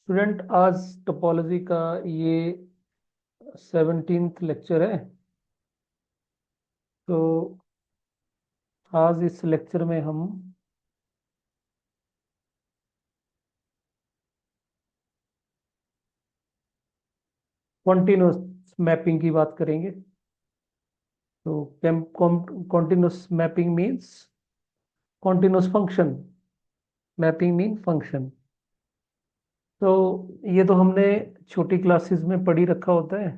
Student, आज topology का ये 17th लेक्चर है। तो आज इस लेक्चर में हम कॉन्टिन्यूस मैपिंग की बात करेंगे। तो continuous mapping means continuous function, mapping mean function. तो ये तो हमने छोटी क्लासेस में पढ़ी रखा होता है,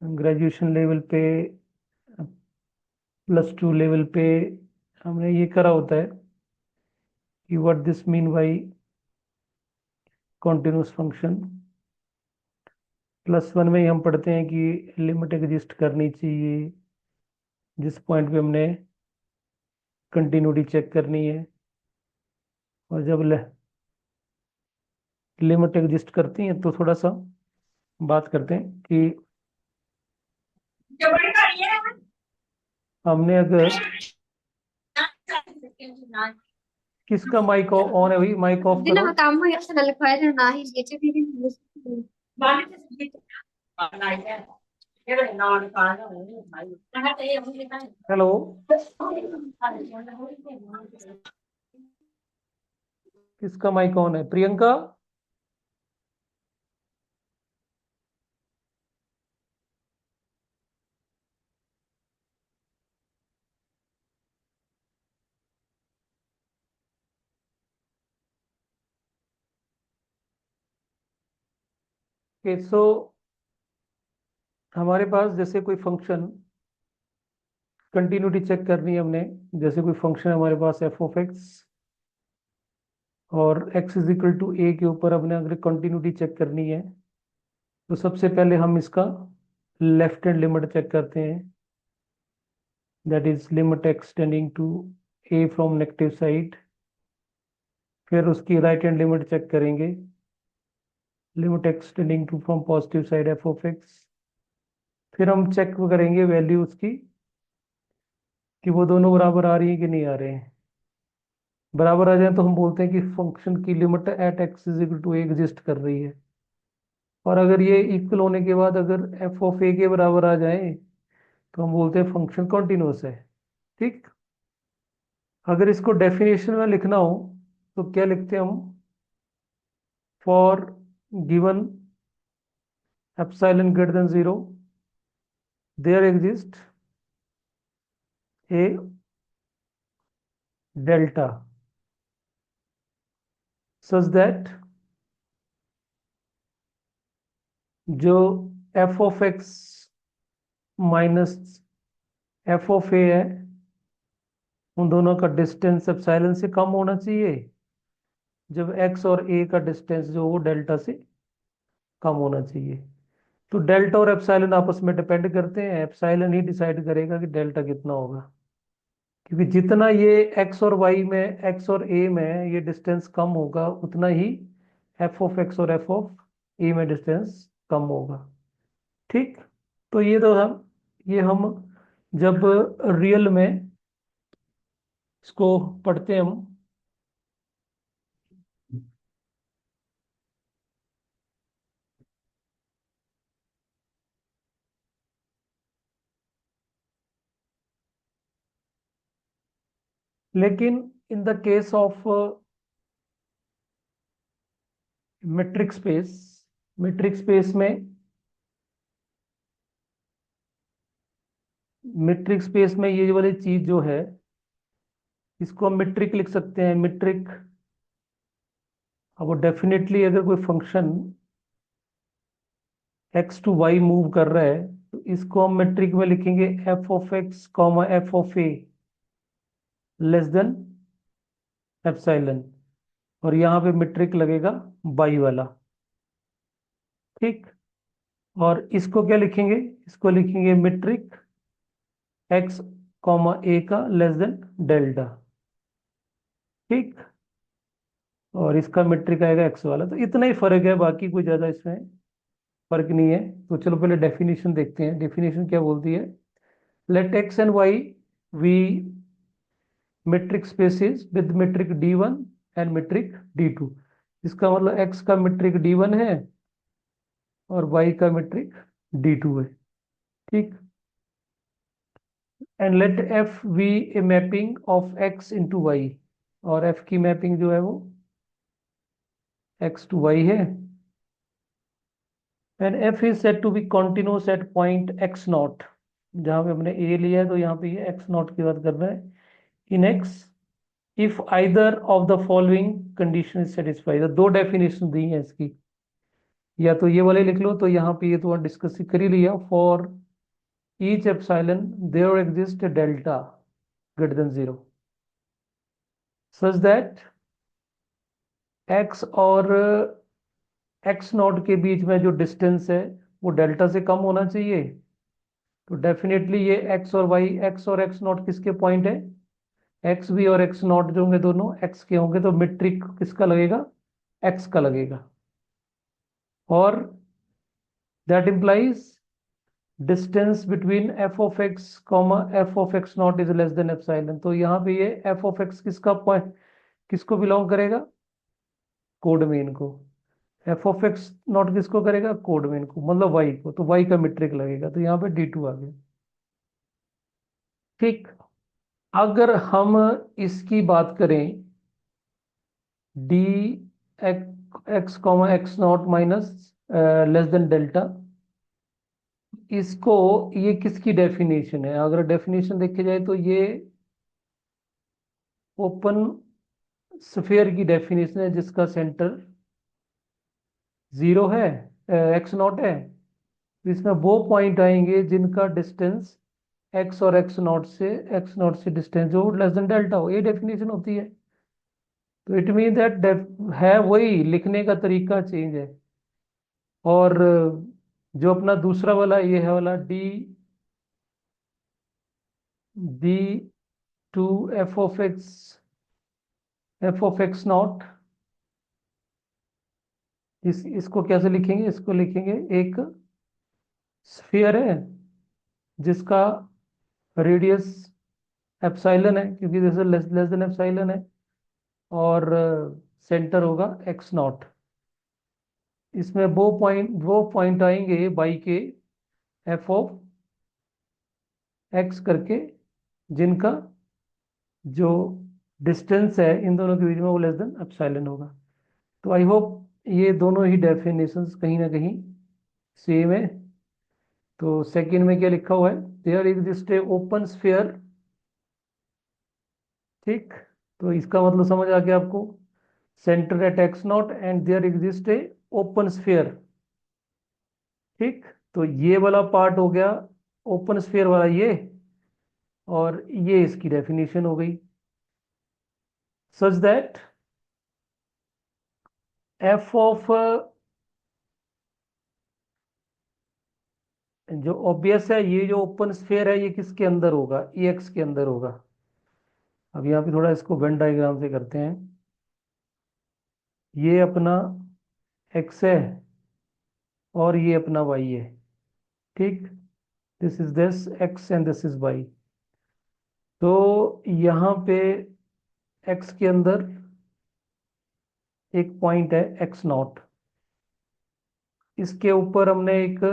ग्रेजुएशन लेवल पे, +2 लेवल पे हमने ये करा होता है कि what this mean by continuous function. +1 में ही हम पढ़ते हैं कि लिमिट एग्जिस्ट करनी चाहिए जिस पॉइंट पे हमने कंटिन्यूटी चेक करनी है। और जब लिमिट एग्जिस्ट करती है तो थोड़ा सा बात करते हैं कि हमने अगर किसका माइक ऑन है, भाई माइक ऑफ करो। हेलो, किसका माइक ऑन है? प्रियंका। के सो हमारे पास जैसे कोई फंक्शन कंटिन्यूटी चेक करनी है हमने, जैसे कोई फंक्शन हमारे पास f(x) और x = a के ऊपर हमने अगर कंटिन्यूटी चेक करनी है तो सबसे पहले हम इसका लेफ्ट हैंड लिमिट चेक करते हैं, that is limit x tending to a from negative side. फिर उसकी राइट हैंड लिमिट चेक करेंगे, limit x tending to from positive side f(x). फिर हम चेक करेंगे वैल्यू उसकी कि वो दोनों बराबर आ रही है कि नहीं आ रहे हैं। बराबर आ जाए तो हम बोलते हैं कि फंक्शन की limit at x = a exist कर रही है। और अगर ये इक्वल होने के बाद अगर f(a) के बराबर आ जाए तो हम बोलते हैं फंक्शन कॉन्टिन्यूस है। ठीक। अगर इसको डेफिनेशन में लिखना हो तो क्या लिखते हैं हम? For given epsilon greater than 0 there exist a delta such that जो f(x) माइनस f(a) है उन दोनों का डिस्टेंस एप्सिलॉन से कम होना चाहिए जब x और a का डिस्टेंस जो वो डेल्टा से कम होना चाहिए। तो डेल्टा और एप्सिलॉन आपस में डिपेंड करते हैं, एप्सिलॉन ही डिसाइड करेगा कि डेल्टा कितना होगा। क्योंकि जितना ये x और y में, x और a में ये डिस्टेंस कम होगा उतना ही f(x) और f(a) में डिस्टेंस कम होगा। ठीक। तो ये हम जब रियल में इसको पढ़ते हैं हम, लेकिन in the case of metric space, metric space में, मेट्रिक स्पेस में ये वाली चीज जो है इसको हम मीट्रिक लिख सकते हैं, मीट्रिक। अब वो डेफिनेटली अगर कोई function x to y move कर रहा है तो इसको हम मीट्रिक में लिखेंगे f(x), f(a) less than epsilon. और यहाँ पे मीट्रिक लगेगा y वाला। ठीक। और इसको क्या लिखेंगे? इसको लिखेंगे मीट्रिक x, a का लेस देन डेल्टा। ठीक। और इसका मीट्रिक आएगा x वाला। तो इतना ही फर्क है, बाकी कोई ज्यादा इसमें फर्क नहीं है। तो चलो पहले डेफिनेशन देखते हैं। डेफिनेशन क्या बोलती है? Let x and y we metric spaces with metric D1 and metric D2। इसका मतलब x का मीट्रिक d1 है और y का मीट्रिक d2 है। ठीक। And let f be a mapping of x into Y, और f की मैपिंग जो है वो x टू y है। And f is said to be continuous at point x naught, जहां पे हमने a लिया है तो यहाँ पे ये x नॉट की बात कर रहा है। इन x if either of the following condition is satisfied, दो डेफिनेशन दी है इसकी, या तो ये वाले लिख लो, तो यहाँ पे ये तो डिस्कस कर ही लिया। For each epsilon there exist delta greater than 0 such that x और x नॉट के बीच में जो डिस्टेंस है वो डेल्टा से कम होना चाहिए। तो डेफिनेटली ये x और y, x और x नॉट किसके पॉइंट है, एक्स भी और एक्स नॉट जो होंगे दोनों एक्स के होंगे, तो मीट्रिक किसका लगेगा, एक्स का लगेगा। और that implies distance between F of x comma F of X not is less than epsilon. तो यहाँ पे ये एफ ऑफ एक्स किसका पॉइंट, किसको बिलोंग करेगा, कोड मेन को। एफ ऑफ एक्स नॉट किसको करेगा, कोड मेन को, मतलब वाई को, तो वाई का मीट्रिक लगेगा, तो यहाँ पे D2 आ गया। ठीक। अगर हम इसकी बात करें D x comma x not minus less than delta, इसको, ये किसकी डेफिनेशन है, अगर डेफिनेशन देखे जाए तो ये ओपन स्फीयर की डेफिनेशन है जिसका सेंटर 0 है, एक्स नॉट है। तो इसमें वो पॉइंट आएंगे जिनका डिस्टेंस एक्स नॉट से डिस्टेंस जो लेस देन डेल्टा हो, ये डेफिनेशन होती है। तो इट मीन दैट है वही, लिखने का तरीका चेंज है। और जो अपना दूसरा वाला ये है वाला D two F of X naught, इसको कैसे लिखेंगे, इसको लिखेंगे एक स्फीयर है जिसका रेडियस एप्सिलॉन है, क्योंकि जैसे लेस देन एप्सिलॉन है, और सेंटर होगा एक्स नॉट। इसमें वो पॉइंट आएंगे बाई के एफ ऑफ एक्स करके, जिनका जो डिस्टेंस है इन दोनों के बीच में वो लेस देन एप्सिलॉन होगा। तो आई होप ये दोनों ही डेफिनेशंस कहीं ना कहीं सेम है। तो सेकंड में क्या लिखा हुआ है, there exist a open sphere. ठीक। तो इसका मतलब समझ आ गया आपको, centre at X naught and there exist a open sphere. ठीक। तो ये वाला पार्ट हो गया ओपन स्फीयर वाला ये, और ये इसकी डेफिनेशन हो गई, सच दैट एफ ऑफ, जो ऑब्वियस है ये जो ओपन स्फीयर है ये किसके अंदर होगा, ई एक्स के अंदर होगा। अब यहाँ पे थोड़ा इसको वेन डायग्राम से करते हैं। ये अपना एक्स है और ये अपना वाई है। ठीक। This X and this is Y. तो यहाँ पे एक्स के अंदर एक पॉइंट है एक्स नॉट, इसके ऊपर हमने एक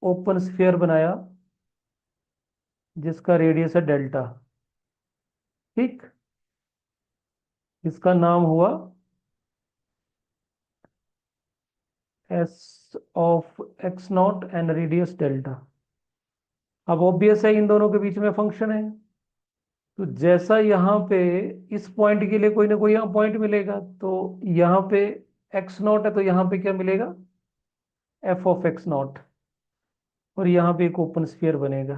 ओपन स्फीयर बनाया जिसका रेडियस है डेल्टा। ठीक। इसका नाम हुआ S of X naught and radius delta. अब ऑब्वियस है इन दोनों के बीच में फंक्शन है, तो जैसा यहाँ पे इस पॉइंट के लिए कोई ना कोई यहाँ पॉइंट मिलेगा, तो यहाँ पे एक्स नॉट है तो यहाँ पे क्या मिलेगा, एफ ऑफ एक्स नॉट, और यहाँ पे एक ओपन स्फीयर बनेगा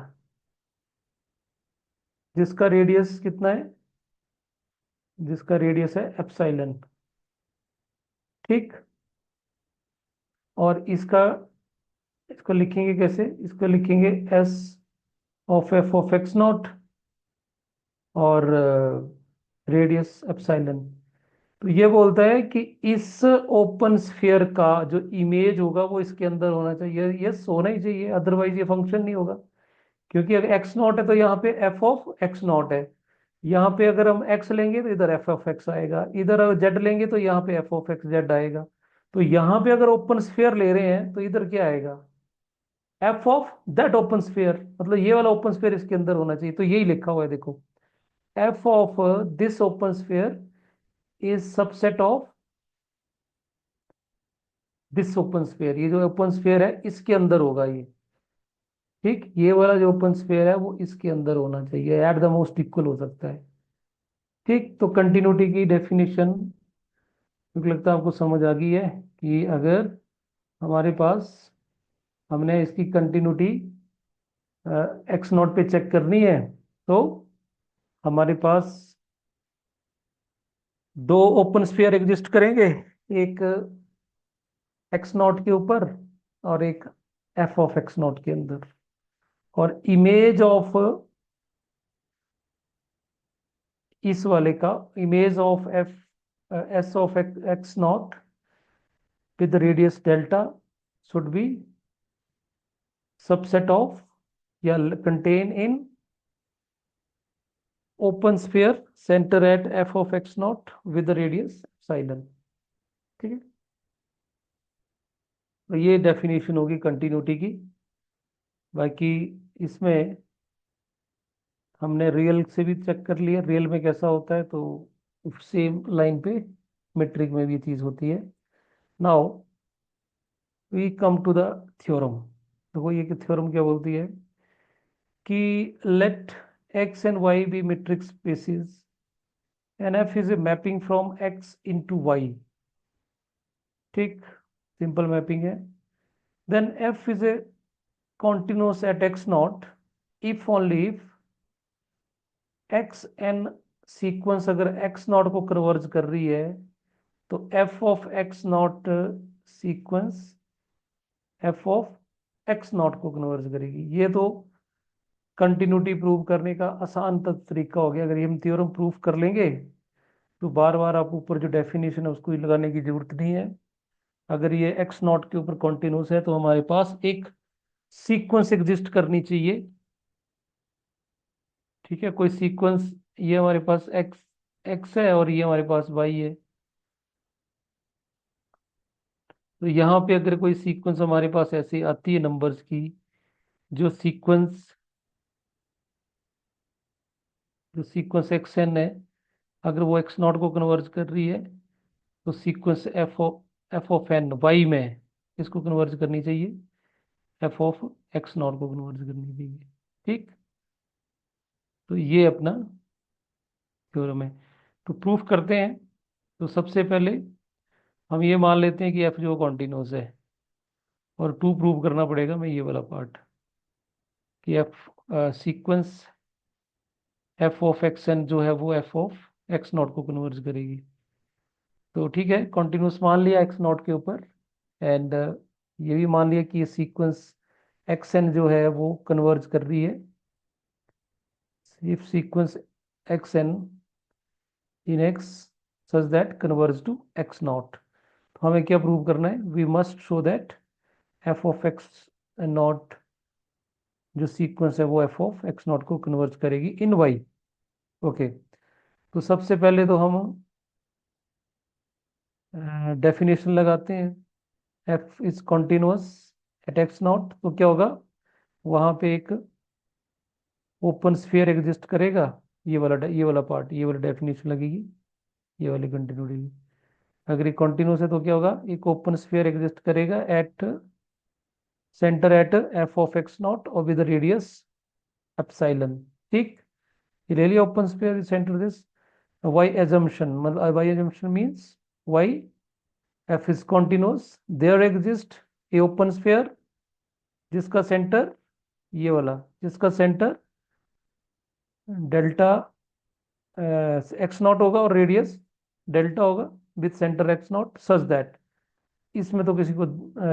जिसका रेडियस कितना है, जिसका रेडियस है एप्सिलॉन। ठीक। और इसको लिखेंगे कैसे, इसको लिखेंगे एस ऑफ एक्स नॉट और रेडियस एप्सिलॉन। तो ये बोलता है कि इस ओपन स्फीयर का जो इमेज होगा वो इसके अंदर होना चाहिए, ये होना ही चाहिए, अदरवाइज ये फंक्शन नहीं होगा। क्योंकि अगर एक्स नॉट है तो यहाँ पे एफ ऑफ एक्स नॉट है, यहाँ पे अगर हम x लेंगे तो इधर एफ ऑफ एक्स आएगा, इधर z लेंगे तो यहाँ पे एफ ऑफ एक्स जेड आएगा। तो यहाँ पे अगर ओपन स्फीयर ले रहे हैं तो इधर क्या आएगा, F of that open sphere, मतलब ये वाला ओपन स्फीयर इसके अंदर होना चाहिए। तो यही लिखा हुआ है देखो, F of this open sphere is subset of this open sphere, ये जो ओपन स्फीयर है इसके अंदर होगा ये। ठीक, ये वाला जो ओपन स्फीयर है वो इसके अंदर होना चाहिए, एट द मोस्ट इक्वल हो सकता है। ठीक, तो कंटिन्यूटी की डेफिनेशन मुझे लगता है आपको समझ आ गई है कि अगर हमारे पास, हमने इसकी कंटिन्यूटी एक्स नॉट पे चेक करनी है, तो हमारे पास दो ओपन स्फीयर एग्जिस्ट करेंगे, एक एक्स नॉट के ऊपर और एक एफ ऑफ एक्स नॉट के अंदर। और इमेज ऑफ इस वाले का, image of F S of X not with radius delta should be subset of या contain in open sphere centre at F of X not with radius epsilon. ठीक है, तो ये डेफिनेशन होगी कंटिन्यूटी की। बाकी इसमें हमने रियल से भी चेक कर लिया, रियल में कैसा होता है, तो सेम लाइन पे मेट्रिक में भी ये चीज होती है। Now we come to the theorem. देखो ये कि थ्योरम क्या बोलती है कि let X and Y be metric spaces and F is a mapping from X into Y. ठीक, सिंपल मैपिंग है। Then F is a continuous at x naught if only if X N sequence अगर X naught को converge कर रही है, तो F of X naught sequence F of X naught को converge करेगी। ये तो कंटिन्यूटी प्रूव करने का आसान तरीका हो गया। अगर ये हम थ्योरम प्रूव कर लेंगे तो बार बार आप ऊपर जो डेफिनेशन है उसको ही लगाने की जरूरत नहीं है। अगर ये एक्स नॉट के ऊपर कॉन्टिन्यूस है तो हमारे पास एक सीक्वेंस एग्जिस्ट करनी चाहिए। ठीक है, कोई सीक्वेंस, ये हमारे पास एक्स एक्स है और ये हमारे पास वाई है। तो यहाँ पे अगर कोई सीक्वेंस हमारे पास ऐसी आती है नंबर्स की, जो सीक्वेंस जो सीक्वेंस एक्स एन है, अगर वो एक्स नॉट को कन्वर्ज कर रही है, तो sequence F of N Y में इसको कन्वर्ज करनी चाहिए, एफ ऑफ एक्स नॉट को कन्वर्ज करनी चाहिए। ठीक, तो ये अपना थ्योरम है। तो प्रूफ करते हैं। तो सबसे पहले हम ये मान लेते हैं कि एफ जो कॉन्टिन्यूस है, और टू प्रूव करना पड़ेगा मैं ये वाला पार्ट कि F sequence F of X N जो है वो एफ ऑफ एक्स नॉट को कन्वर्ज करेगी। तो ठीक है, कॉन्टिन्यूस मान लिया एक्स नॉट के ऊपर, एंड ये भी मान लिया कि ये सीक्वेंस एक्स एन जो है वो कन्वर्ज कर रही है। If sequence X N in X such that converge to X not, तो हमें क्या प्रूव करना है, we must show that F of X naught जो सीक्वेंस है वो एफ ऑफ एक्स नॉट को कन्वर्ज करेगी इन वाई। ओके, तो सबसे पहले तो हम डेफिनेशन लगाते हैं। F is continuous at X not, तो क्या होगा, वहां पे एक ओपन स्फीयर एग्जिस्ट करेगा। ये वाला पार्ट, ये वाला डेफिनेशन लगेगी, ये वाली कंटिन्यूटी। अगर ये कॉन्टिन्यूअस है तो क्या होगा, एक ओपन स्फीयर एग्जिस्ट करेगा at centre at F of X not और विद रेडियस एप्सिलॉन। ठीक, ये ले लिया open sphere centre this. By assumption, मतलब by assumption means by F is continuous, there exist a open sphere जिसका centre, ये वाला, जिसका सेंटर डेल्टा एक्स नॉट होगा और रेडियस डेल्टा होगा with centre X not such that, इसमें तो किसी को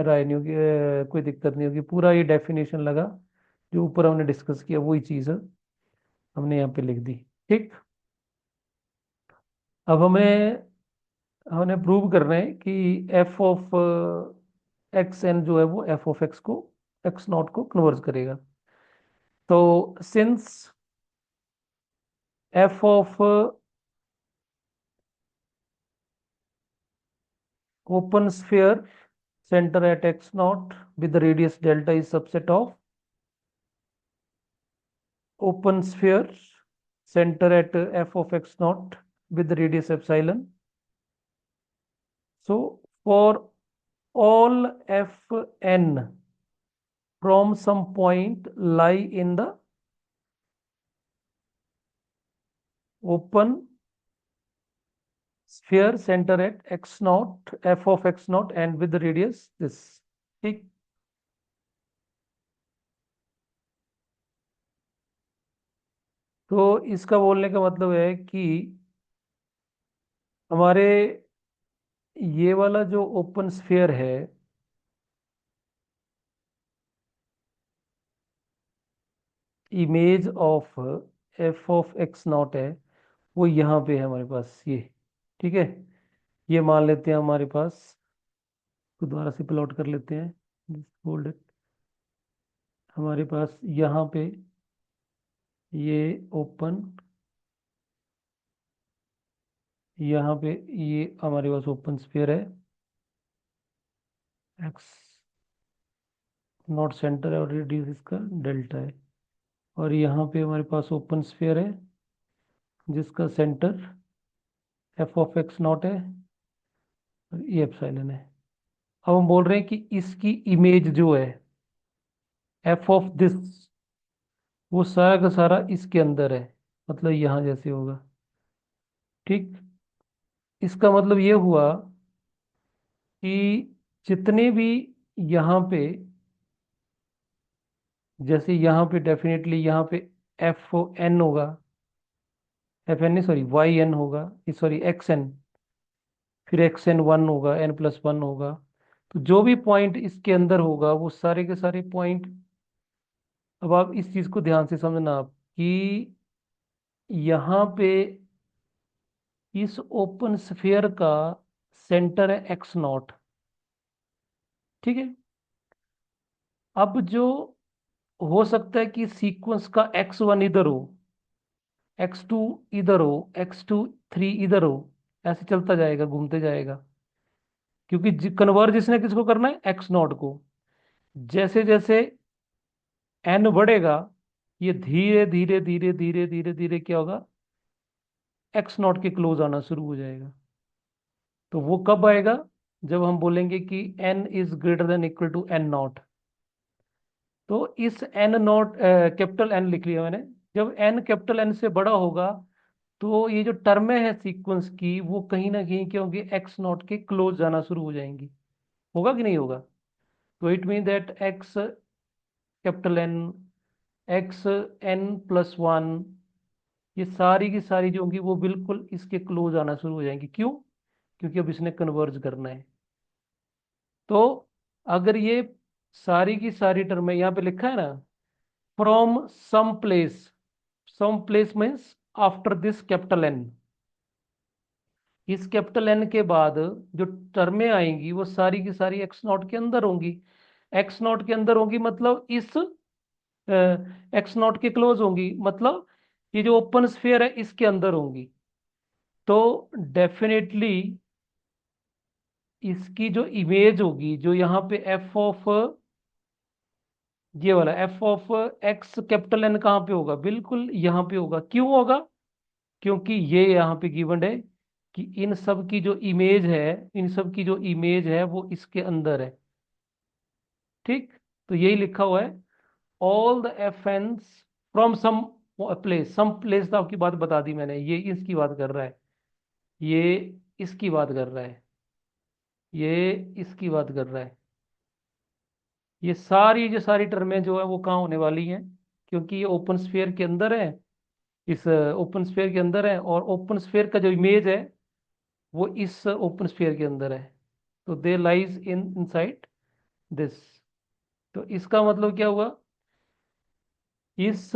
राय नहीं होगी, कोई दिक्कत नहीं होगी। पूरा ये डेफिनेशन लगा जो ऊपर हमने डिस्कस किया, वही चीज़ है हमने यहाँ पे लिख दी। ठीक, अब हमें हमने प्रूव करना है कि एफ ऑफ एक्स एन जो है वो एफ ऑफ एक्स को एक्स नॉट को कन्वर्ज करेगा। तो since F of open sphere center at x naught with the radius delta is subset of open sphere center at f of x naught with the radius epsilon. So for all fn from some point lie in the open sphere center at x naught f of x naught and with the radius this. ठीक। तो इसका बोलने का मतलब है कि हमारे ये वाला जो ओपन स्फीयर है image of F of X not है वो यहाँ पे है हमारे पास ये। ठीक है, ये मान लेते हैं हमारे पास, तो दोबारा से प्लॉट कर लेते हैं। Hold it. हमारे पास यहाँ पे ये ओपन, यहाँ पे ये हमारे पास ओपन स्फीयर है, एक्स नॉट सेंटर है और रेडियस इसका डेल्टा है। और यहाँ पे हमारे पास ओपन स्फीयर है जिसका centre F of X not है और ये एप्सिलॉन है। अब हम बोल रहे हैं कि इसकी इमेज जो है एफ ऑफ दिस वो सारा का सारा इसके अंदर है, मतलब यहाँ जैसे होगा। ठीक। इसका मतलब ये हुआ कि जितने भी यहाँ पे, जैसे यहाँ पे डेफिनेटली यहाँ पे एफ एन होगा, एफ एन नहीं सॉरी वाई एन होगा, सॉरी एक्स एन, फिर एक्स एन वन होगा, एन प्लस वन होगा। तो जो भी पॉइंट इसके अंदर होगा वो सारे के सारे पॉइंट, अब आप इस चीज को ध्यान से समझना आप कि यहाँ पे इस ओपन स्फीयर का सेंटर है एक्स नॉट। ठीक है। अब जो हो सकता है कि सीक्वेंस का एक्स वन इधर हो, एक्स टू इधर हो, एक्स टू थ्री इधर हो, ऐसे चलता जाएगा, घूमते जाएगा, क्योंकि कन्वर्ज इसने किसको करना है, एक्स नॉट को। जैसे जैसे एन बढ़ेगा ये धीरे धीरे धीरे धीरे धीरे धीरे क्या होगा, एक्स नॉट के क्लोज आना शुरू हो जाएगा। तो वो कब आएगा, जब हम बोलेंगे कि N is greater than equal to N naught. तो इस एन नॉट, कैपिटल एन लिख लिया मैंने, जब एन कैपिटल एन से बड़ा होगा तो ये जो टर्में हैं सीक्वेंस की वो कहीं ना कहीं क्या होंगी, एक्स नॉट के क्लोज जाना शुरू हो जाएंगी। होगा कि नहीं होगा। तो it mean that X capital N, X N plus one, ये सारी की सारी जो होंगी वो बिल्कुल इसके क्लोज आना शुरू हो जाएंगी। क्यों, क्योंकि अब इसने कन्वर्ज करना है। तो अगर ये सारी की सारी टर्म यहाँ पे लिखा है ना, from some place means after this capital N, इस कैपिटल एन के बाद जो टर्में आएंगी वो सारी की सारी एक्स नॉट के अंदर होंगी। एक्स नॉट के अंदर होंगी मतलब इस एक्स नॉट के क्लोज होंगी, मतलब ये जो ओपन स्फीयर है इसके अंदर होंगी। तो डेफिनेटली इसकी जो इमेज होगी, जो यहाँ पे एफ ऑफ, ये वाला F of X capital N कहाँ पे होगा, बिल्कुल यहाँ पे होगा। क्यों होगा, क्योंकि ये यहाँ पे गिवन है कि इन सब की जो इमेज है, इन सब की जो इमेज है वो इसके अंदर है। ठीक। तो यही लिखा हुआ है, all the F Ns from some place, तो आपकी बात बता दी मैंने, ये इसकी बात कर रहा है, ये इसकी बात कर रहा है, ये इसकी बात कर रहा है। ये सारी जो सारी टर्में जो है वो कहाँ होने वाली हैं, क्योंकि ये ओपन स्फीयर के अंदर है, इस ओपन स्फीयर के अंदर है, और ओपन स्फीयर का जो इमेज है वो इस ओपन स्फीयर के अंदर है। तो दे लाइज इन इनसाइड दिस। तो इसका मतलब क्या हुआ, इस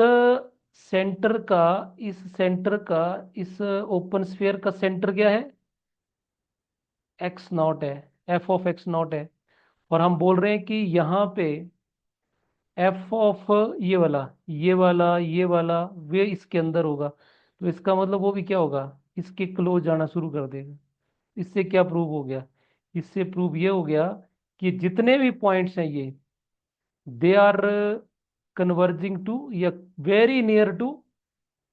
सेंटर का, इस सेंटर का, इस ओपन स्फीयर का सेंटर क्या है, एक्स नॉट है, एफ ऑफ एक्स नॉट है। और हम बोल रहे हैं कि यहाँ पे एफ ऑफ ये वाला, ये वाला, ये वाला, वे इसके अंदर होगा। तो इसका मतलब वो भी क्या होगा, इसके क्लोज जाना शुरू कर देगा। इससे क्या प्रूव हो गया, इससे प्रूव ये हो गया कि जितने भी पॉइंट्स हैं ये, दे आर कन्वर्जिंग टू या very near to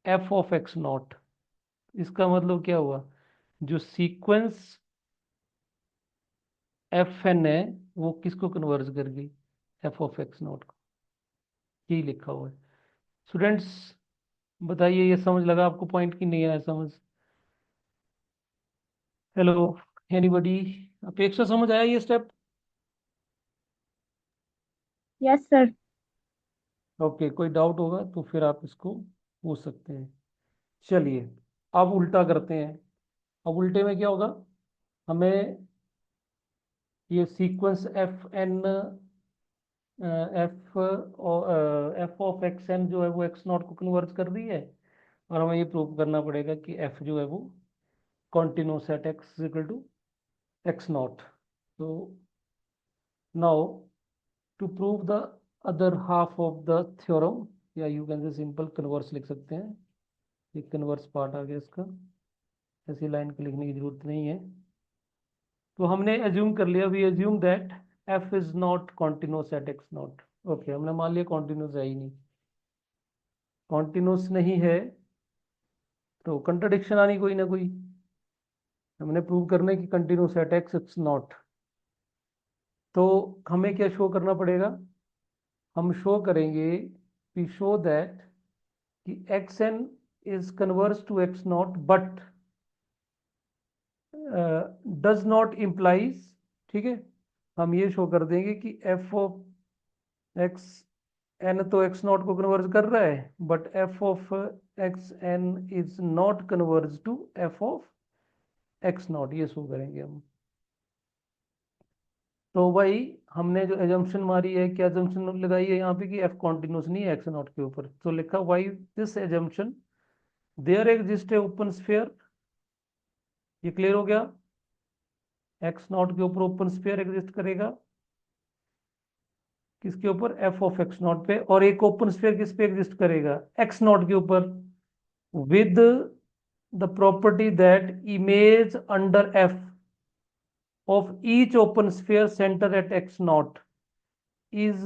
F of X naught. इसका मतलब क्या हुआ, जो सीक्वेंस एफ एन है वो किसको कन्वर्ज कर गई, एफ ऑफ एक्स नॉट को। यही लिखा हुआ है। स्टूडेंट्स बताइए, ये समझ लगा आपको पॉइंट की नहीं आया समझ? Hello, anybody? अपेक्षा समझ आया ये स्टेप? Yes sir. ओके, कोई डाउट होगा तो फिर आप इसको पूछ सकते हैं। चलिए, अब उल्टा करते हैं। अब उल्टे में क्या होगा, हमें ये sequence F N, F F of X N जो है वो एक्स नॉट को कन्वर्ज कर रही है, और हमें ये प्रूव करना पड़ेगा कि एफ जो है वो continuous at X equal to X not. तो now to prove the other half of the theorem, या you can say simple converse लिख सकते हैं। एक कन्वर्स पार्ट आ गया इसका, ऐसी लाइन को लिखने की जरूरत नहीं है। तो हमने एज्यूम कर लिया, we assume that F is not continuous at X naught. Okay, हमने मान लिया कॉन्टिन्यूस है ही नहीं। कॉन्टिन्यूस नहीं है तो कंट्रडिक्शन आनी कोई ना कोई। हमने प्रूव करना है कि continuous at X it's not. तो हमें क्या शो करना पड़ेगा, हम शो करेंगे, वी शो दैट कि X N is converges to X naught but does not implies, ठीक है, हम ये शो कर देंगे कि एफ ऑफ एक्स एन तो एक्स नॉट को कन्वर्ज कर रहा है, but F of X N is not converge to F of X naught, ये शो करेंगे हम। तो भाई हमने जो एजम्पशन मारी है, क्या एजम्पशन लगाई है यहाँ पे कि एफ कॉन्टिन्यूस नहीं है एक्स नॉट के ऊपर, तो लिखा by this assumption there exist a open sphere. ये क्लियर हो गया, एक्स नॉट के ऊपर ओपन स्फीयर एग्जिस्ट करेगा, किसके ऊपर, एफ ऑफ एक्स नॉट पे। और एक ओपन स्फीयर किस पे एग्जिस्ट करेगा, एक्स नॉट के ऊपर, with the property that image under F of each open sphere center at x naught is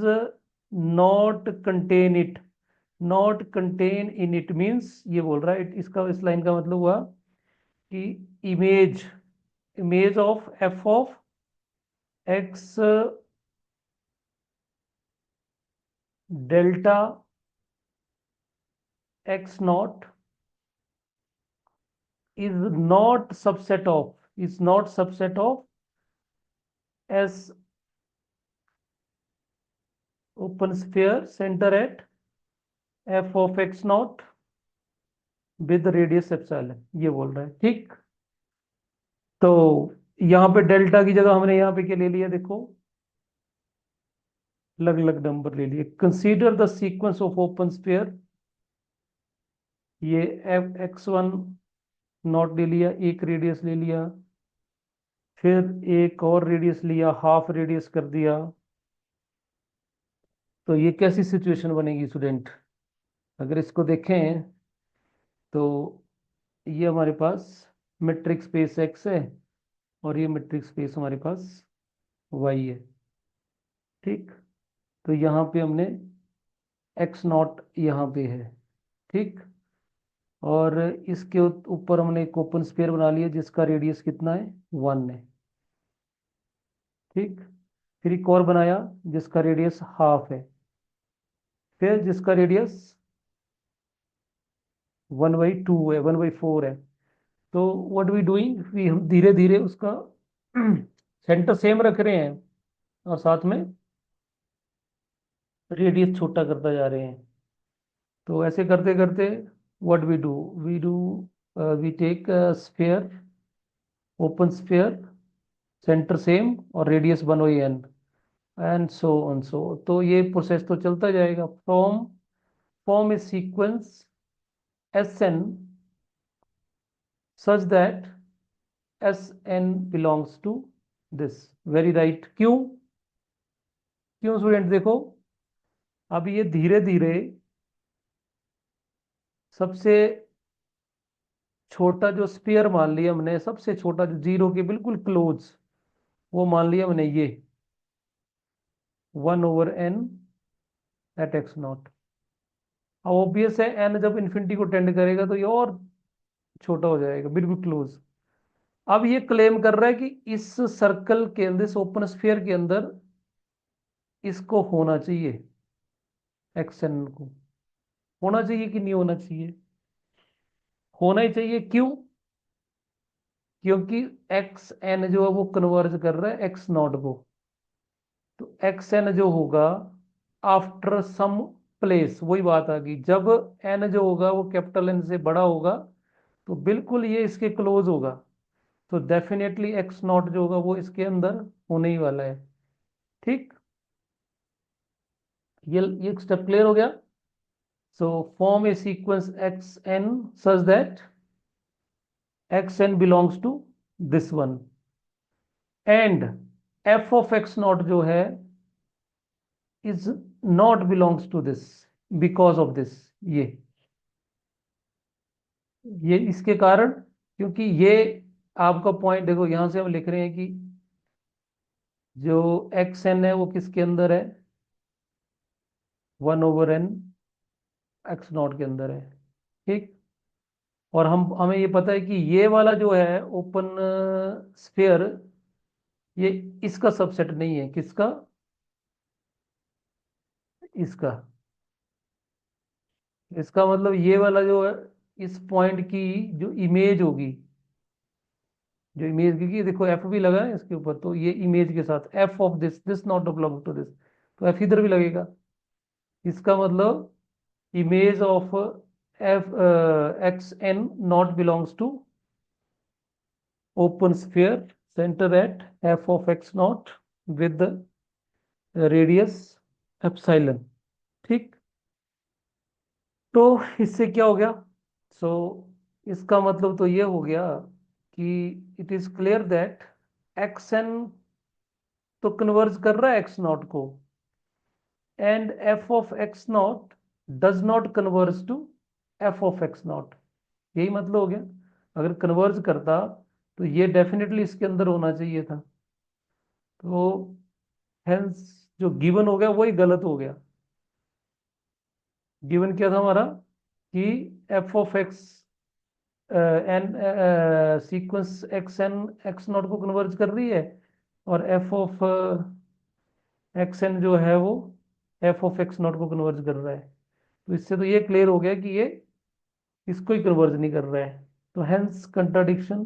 not contain it, not contain in it means ये बोल रहा है, इसका इस लाइन का मतलब हुआ कि image, image of F of x delta X not is not subset of, is not subset of as open sphere center at f of x naught with radius epsilon, ये बोल रहा है, ठीक। तो यहाँ पे डेल्टा की जगह हमने यहाँ पे क्या ले लिया, देखो अलग अलग नंबर ले लिए। Consider the sequence of open sphere, ये एफ एक्स वन नॉट ले लिया, एक रेडियस ले लिया, फिर एक और रेडियस लिया, हाफ रेडियस कर दिया। तो ये कैसी सिचुएशन बनेगी स्टूडेंट, अगर इसको देखें तो ये हमारे पास मेट्रिक स्पेस एक्स है, और ये मेट्रिक स्पेस हमारे पास वाई है, ठीक। तो यहाँ पे हमने एक्स नॉट यहाँ पे है, ठीक। और इसके ऊपर हमने एक ओपन स्फीयर बना लिया जिसका रेडियस कितना है, 1 है, ठीक। फिर एक और बनाया जिसका रेडियस हाफ है, फिर जिसका रेडियस 1/2 है, 1/4 है। तो व्हाट वी डूइंग, वी हम धीरे धीरे उसका सेंटर सेम रख रहे हैं और साथ में रेडियस छोटा करता जा रहे हैं। तो ऐसे करते करते what we do we take sphere, open sphere, centre same और radius 1/n and so on so. तो ये प्रोसेस तो चलता जाएगा। From form a sequence S N such that S N belongs to this, very right. क्यों, क्यों student देखो, अब ये धीरे धीरे सबसे छोटा जो स्फीयर मान लिया हमने, सबसे छोटा जो जीरो के बिल्कुल क्लोज, वो मान लिया हमने ये 1/n एट एक्स नॉट। अब ऑब्वियस है एन जब इन्फिनिटी को टेंड करेगा तो ये और छोटा हो जाएगा, बिल्कुल क्लोज। अब ये क्लेम कर रहा है कि इस सर्कल के अंदर, इस ओपन स्फीयर के अंदर इसको होना चाहिए, एक्स एन को होना चाहिए कि नहीं होना चाहिए? होना ही चाहिए। क्यों? क्योंकि एक्स एन जो है वो कन्वर्ज कर रहा है एक्स नॉट को। तो एक्स एन जो होगा आफ्टर सम प्लेस, वही बात आ गई, जब एन जो होगा वो कैपिटल एन से बड़ा होगा तो बिल्कुल ये इसके क्लोज होगा। तो डेफिनेटली एक्स नॉट जो होगा वो इसके अंदर होने ही वाला है। ठीक, ये स्टेप क्लियर हो गया। So form a sequence X N such that X N belongs to this one, and F of X naught जो है is not belongs to this because of this. ये इसके कारण, क्योंकि ये आपका पॉइंट देखो, यहां से हम लिख रहे हैं कि जो एक्स एन है वो किसके अंदर है? 1/n एक्स नॉट के अंदर है। ठीक, और हम हमें ये पता है कि ये वाला जो है ओपन स्फीयर, ये इसका सबसेट नहीं है। किसका? इसका। इसका मतलब ये वाला जो है, इस पॉइंट की जो इमेज होगी, जो इमेज, क्योंकि देखो एफ भी लगा है इसके ऊपर, तो ये इमेज के साथ F of this this not belong to this, तो एफ इधर भी लगेगा। इसका मतलब image of F X N not belongs to open sphere centre at F of X not with radius epsilon. ठीक, तो इससे क्या हो गया? सो इसका मतलब तो ये हो गया कि it is clear that X N तो कन्वर्ज कर रहा है एक्स नॉट को, and F of X naught does not converge to F of X naught. यही मतलब हो गया। अगर कन्वर्ज करता तो ये डेफिनेटली इसके अंदर होना चाहिए था। तो हेंस जो गिवन हो गया वही गलत हो गया। गिवन क्या था हमारा? कि F of X N sequence X N X naught को कन्वर्ज कर रही है, और एफ ऑफ एक्स एन जो है वो एफ ऑफ एक्स नॉट को कन्वर्ज कर रहा है। तो इससे तो ये क्लियर हो गया कि ये इसको ही कन्वर्ज नहीं कर रहा है। तो हेंस कंट्राडिक्शन।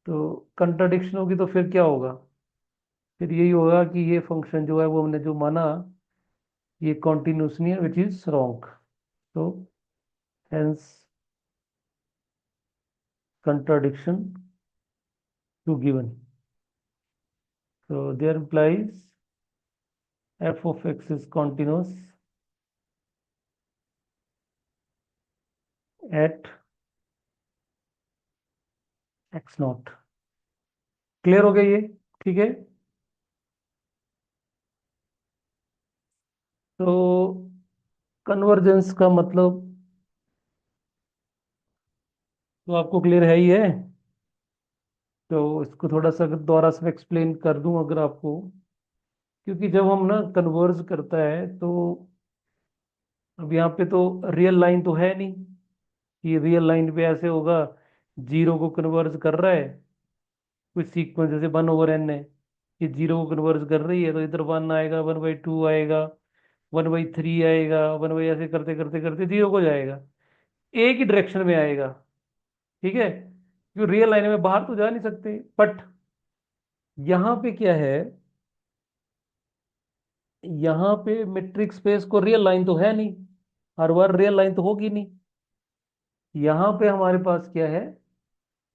तो कंट्राडिक्शन होगी तो फिर क्या होगा? फिर यही होगा कि ये फंक्शन जो है वो हमने जो माना ये कॉन्टिन्यूस नहीं है, विच इज रॉन्ग। तो hence contradiction to given. So there implies f of x is continuous at x naught. Clear हो गया ये? ठीक है। तो कन्वर्जेंस का मतलब तो आपको क्लियर है ही है। तो इसको थोड़ा सा अगर दोबारा से एक्सप्लेन कर दूं अगर आपको, क्योंकि जब हम ना कन्वर्ज करता है तो अब यहाँ पे तो रियल लाइन तो है नहीं कि रियल लाइन पे ऐसे होगा जीरो को कन्वर्ज कर रहा है कोई सीक्वेंस, जैसे 1/n है, ये जीरो को कन्वर्ज कर रही है तो इधर 1 आएगा, 1/2 आएगा, 1/3 आएगा, 1 ऐसे करते करते करते जीरो को जाएगा, एक ही डायरेक्शन में आएगा। ठीक है, क्योंकि रियल लाइन में बाहर तो जा नहीं सकते। बट यहाँ पे क्या है, यहाँ पे मेट्रिक स्पेस को रियल लाइन तो है नहीं, हर बार रियल लाइन तो होगी नहीं। यहाँ पे हमारे पास क्या है,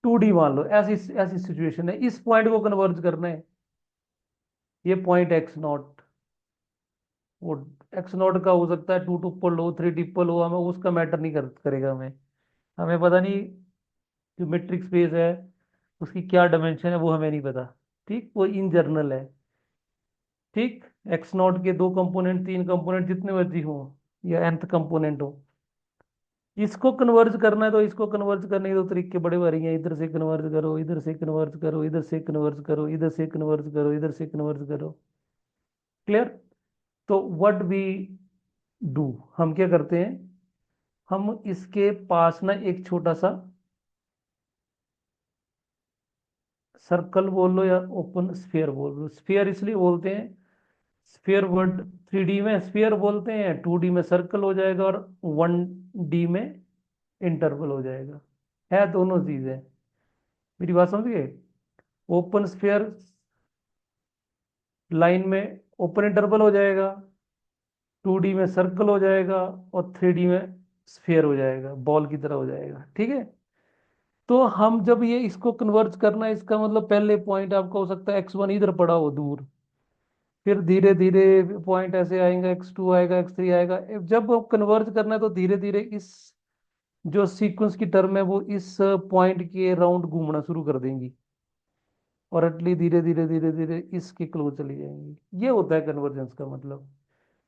2D मान लो, ऐसी ऐसी सिचुएशन है, इस पॉइंट को कन्वर्ज करना है। ये पॉइंट एक्स नॉट, वो एक्स नॉट का हो सकता है 2 ट्रिपल हो, 3 ट्रिपल हो, हमें उसका मैटर नहीं करेगा। हमें हमें पता नहीं जो मेट्रिक स्पेस है उसकी क्या डायमेंशन है, वो हमें नहीं पता। ठीक, वो इन जर्नल है। ठीक, एक्स नॉट के 2 कंपोनेंट, 3 कंपोनेंट, जितने मर्जी हो, या nth कंपोनेंट हो, इसको कन्वर्ज करना है तो इसको कन्वर्ज करने के दो तरीके बड़े भारी हैं। इधर से कन्वर्ज करो, इधर से कन्वर्ज करो, इधर से कन्वर्ज करो, इधर से कन्वर्ज करो, इधर से कन्वर्ज करो। क्लियर? तो व्हाट वी डू, हम क्या करते हैं, हम इसके पास ना एक छोटा सा सर्कल बोल लो या ओपन स्फीयर बोल लो। स्फीयर इसलिए बोलते हैं, स्फीयर वर्ड 3D में स्फीयर बोलते हैं, 2D में सर्कल हो जाएगा और 1D में इंटरवल हो जाएगा। है दोनों चीजें। मेरी बात समझ गए? ओपन स्फीयर लाइन में ओपन इंटरवल हो जाएगा, 2D में सर्कल हो जाएगा और 3D में स्फीयर हो जाएगा, बॉल की तरह हो जाएगा। ठीक है? तो हम जब ये इसको कन्वर्ज करना है, इसका मतलब पहले पॉइंट आपका हो सकता है x1 इधर पड़ा हो दूर, फिर धीरे धीरे पॉइंट ऐसे आएगा, x2 आएगा, x3 आएगा। जब कन्वर्ज करना है तो धीरे धीरे इस जो सीक्वेंस की टर्म है वो इस पॉइंट के राउंड घूमना शुरू कर देंगी और अटली धीरे धीरे धीरे धीरे इसके क्लोज चली जाएंगी। ये होता है कन्वर्जेंस का मतलब।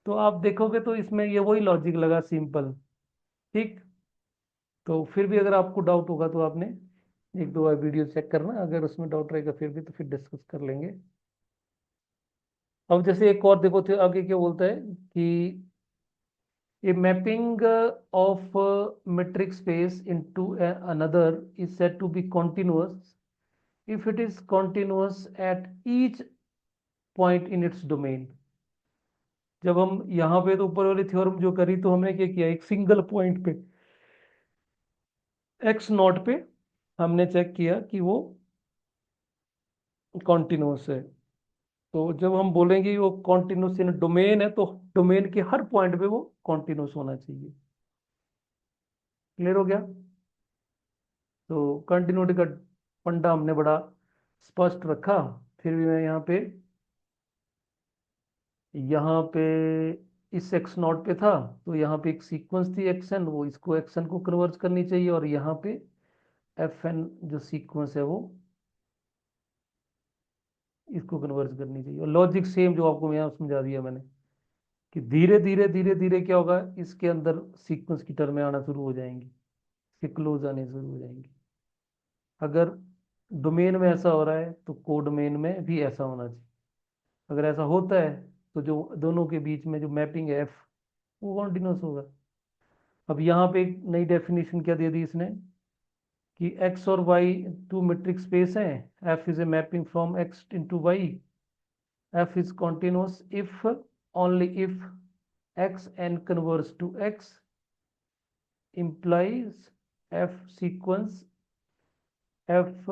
तो आप देखोगे तो इसमें ये वही लॉजिक लगा, सिंपल। ठीक? तो फिर भी अगर आपको डाउट होगा तो आपने एक दो बार वीडियो चेक करना, अगर उसमें डाउट रहेगा फिर भी तो फिर डिस्कस कर लेंगे। अब जैसे एक और देखो, तो आगे क्या बोलता है कि a mapping of metric space into another is said to be continuous if it is continuous at each point in its domain। जब हम यहाँ पे तो ऊपर वाली थ्योरम जो करी तो हमने क्या किया, एक सिंगल पॉइंट पे एक्स नॉट पे हमने चेक किया कि वो कॉन्टिन्यूस है। तो जब हम बोलेंगे वो कॉन्टिन्यूस इन डोमेन है तो डोमेन के हर पॉइंट पे वो कॉन्टिन्यूस होना चाहिए। क्लियर हो गया? तो कंटिन्यूटी का फंडा हमने बड़ा स्पष्ट रखा। फिर भी मैं यहाँ पे इस एक्स नॉट पे था, तो यहाँ पे एक सीक्वेंस थी एक्स एन, वो इसको एक्स एन को कन्वर्ज करनी चाहिए, और यहाँ पे एफ एन जो सीक्वेंस है वो इसको कन्वर्ज करनी चाहिए। और लॉजिक सेम जो आपको मैं यहाँ समझा दिया मैंने, कि धीरे धीरे धीरे धीरे क्या होगा, इसके अंदर सीक्वेंस की टर्में आना शुरू हो जाएंगी, इसके क्लोज आने शुरू हो जाएंगी। अगर डोमेन में ऐसा हो रहा है तो कोडोमेन में भी ऐसा होना चाहिए। अगर ऐसा होता है तो जो दोनों के बीच में जो मैपिंग है एफ, वो कॉन्टिन्यूस होगा। अब यहाँ पे एक नई डेफिनेशन क्या दे दी इसने, कि एक्स और वाई टू मेट्रिक स्पेस हैं, F is a mapping from X into Y, F is continuous if only if X N converges to X implies F sequence F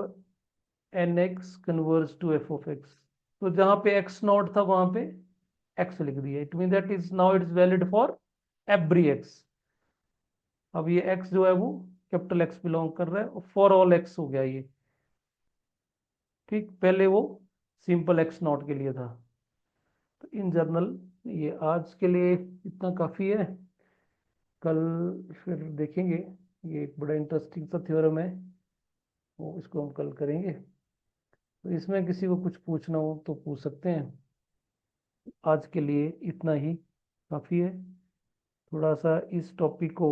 N X converges to F of X. तो जहां पे x not था वहां पे x लिख दिया, it mean that is now it is valid for every x. अब ये एक्स जो है वो कैपिटल एक्स बिलोंग कर रहा है और फॉर ऑल एक्स हो गया ये। ठीक? पहले वो सिंपल एक्स नॉट के लिए था। तो इन जनरल ये आज के लिए इतना काफ़ी है। कल फिर देखेंगे, ये एक बड़ा इंटरेस्टिंग सा थ्योरम है, वो इसको हम कल करेंगे। तो इसमें किसी को कुछ पूछना हो तो पूछ सकते हैं। आज के लिए इतना ही काफ़ी है। थोड़ा सा इस टॉपिक को